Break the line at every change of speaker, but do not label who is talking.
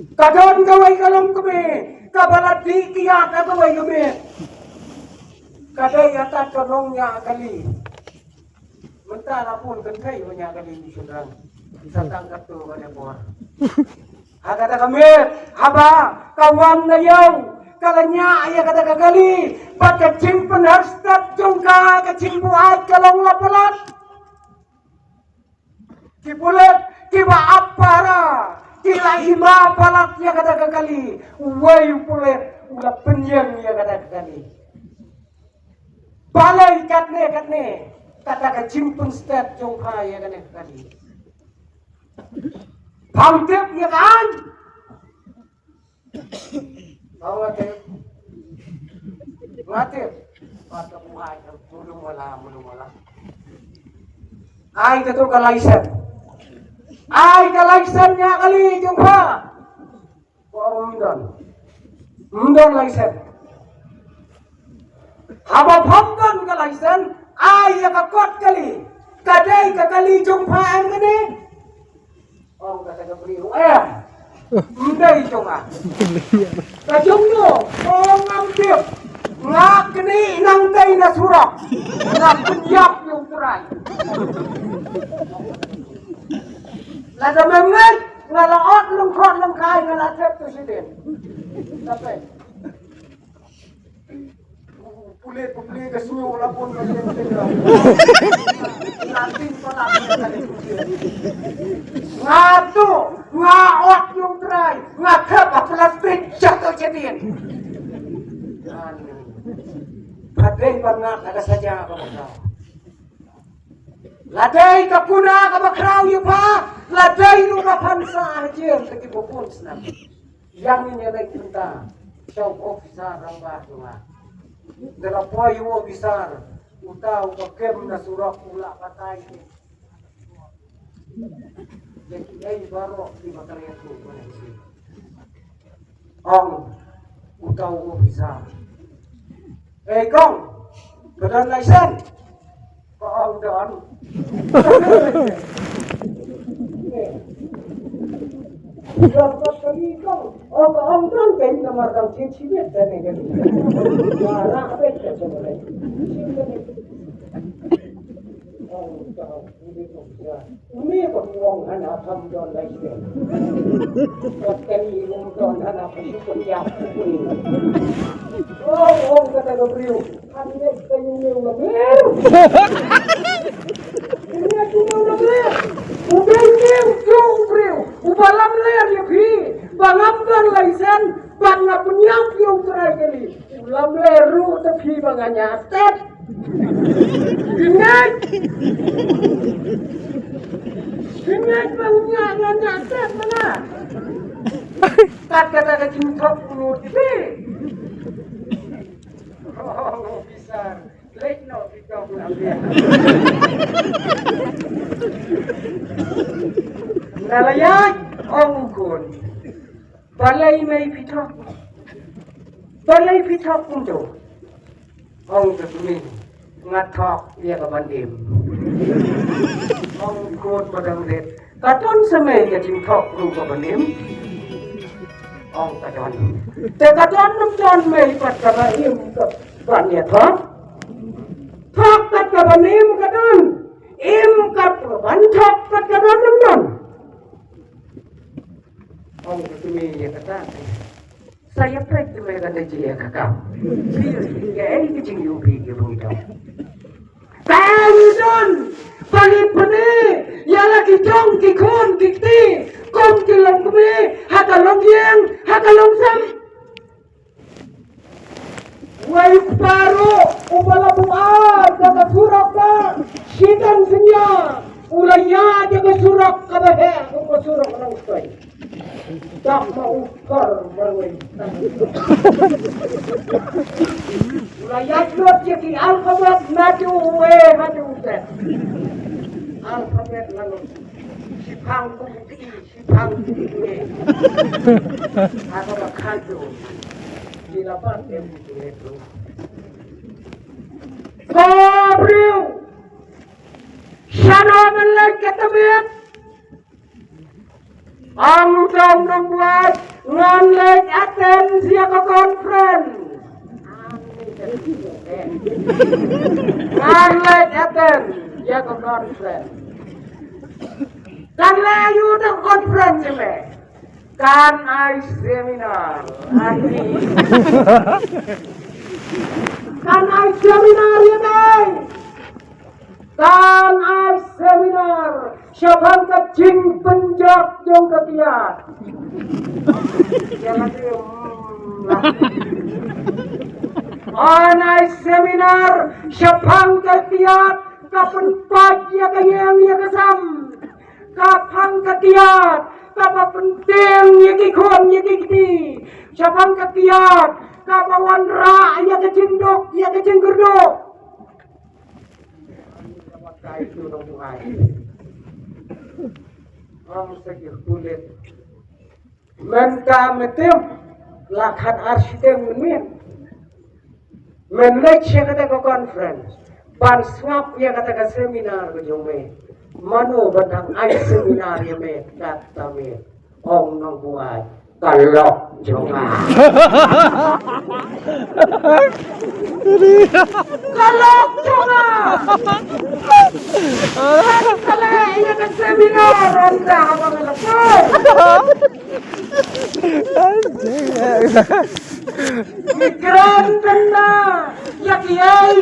Kadon kaway kalong kami, kabalat di kiyak at kaway kami. Kaday atat kanong niya kali. Mentara pun kentay niya kali di sudrang. Bisa tangkap tu kanya buah. Kata kami, haba kawan na yaw. Kalanya ayah kata kali, pagkacing penharstat jongka kacing buat kalong lapalat. Kipulat, kiba apara, kila ima palat ya kata kali, wayu pulet, ulah penyang ya kata kali. Balai katne, kata kacing penstat jongka ya kata kali. Pamtep ya kan? Bawa tep. Mati, mata buhay, mulung wala. Ay, ito kalaysan. Ay, kalaysan niya kali, yung pa. Mundon laysan. Habab hamdan kalaysan, ay, yakakot kali. Kaday kakali, yung pa ang gani. Oh, kasagabri, Munday ito nga. Kajong nyo, ngambil. Nga kini inangtay na surak. Nga kunyak yung turay. Lada memang, nga laot lungkot lungkay nga latep to si din. Tapi, puli kasi nyo wala pun kasi yung tinggal. Natin pa natin na nga to, nga ot yung turay. Nga kapa plastik jatuh si din. Hadai pernah ada saja kabakraw. Ladai kapuna kabakraw yu pa. Ladai nu kapansa hadir tekipupun senang. Yang ini naik tenta. Syau ofisar rambah tunga. Derapoy wo bisar. Utaw kakem na surak pula patay. Jadi ay baro di bakarya tu. Ong utaw wo bisar. Kong, badan laysan. Kong doon. Dapat kali kong. Oh, kong doon. Kaya naman kang sipsipit. Dami kali. Wala kapit ka sa mulay. Umi ko buong hanap ang doon laysan. At kani yung doon hanap ang sipsipit. Oh, kata Gabriel, anek kayu ni ulah ber. Ini aku ni ulah ber. Ubay ni Gabriel, ubalam ler ya pi. Bangamkan laisan, bangap nyam yung terai kali. Ulam leru tapi banganya step. Ingat. Ingat bangnya nganya step mana? Tak kata kecintok mulut pi. Oh, bisa. Late no, kita pulang dia. Nalayan, ongkon. Balay may pitok. Balay pitok untuk. Ong kesumin. Ngatok, dia kebandim. Ongkon padang red. Katon semai kecintok lu kebandim. Ong katon. Tekaton nonton mai pat kabaim ke bannya thok. Thok kat kabanim katon. Im kat ban thok kat katon nonton. Ong kami ya kata. Saya pek tu mereka dah jadi kakak. Pilih ya ini kecing yubi gitu itu. Kanton. Pani, ya lagi jong kikon kikti. Kom kilong kami, hakalong yang, hakalong sam. Wai paro, ubala buat, jaga surak ka, sidan senya, ulanya jaga surak ka bahe, ubala surak orang sekali. Tak mau ukar berway. Ulanya jod jadi alfabet maju maju set. Alfabet lalu. Sipang kumiti, sipang kumiti. Ako makado. Dilapan yang itu. Gabriel! Sana man lang katabit! Ang dong buat nganlek atensi ke conference. Nganlek atensi ke conference. Kan layu the conference me. Kan ai seminar. Kan ai seminar ya deh. Kan ai seminar. Siapang kecing penjak jong ketiak. Jangan Anai seminar siapang ketiak kapan pagi ya kayang ya kesam. Kapang ketiak kapa penting ya kikon ya kikiti. Siapang ketiak kapa wanra ya kecindok ya kecinggerdok. Itu dong Tuhan. Ang sakit kulit. Menta metem lakhan arsitek men. Menlek siya kata ke conference. Ban swap ya kata ke seminar ke jome. Mano batang ay seminar ya me kata me. Ong nong buat kalok jonga. Kalok jonga. Kala iya ke seminar anda apa ngelakon. Migran tanda ya kiai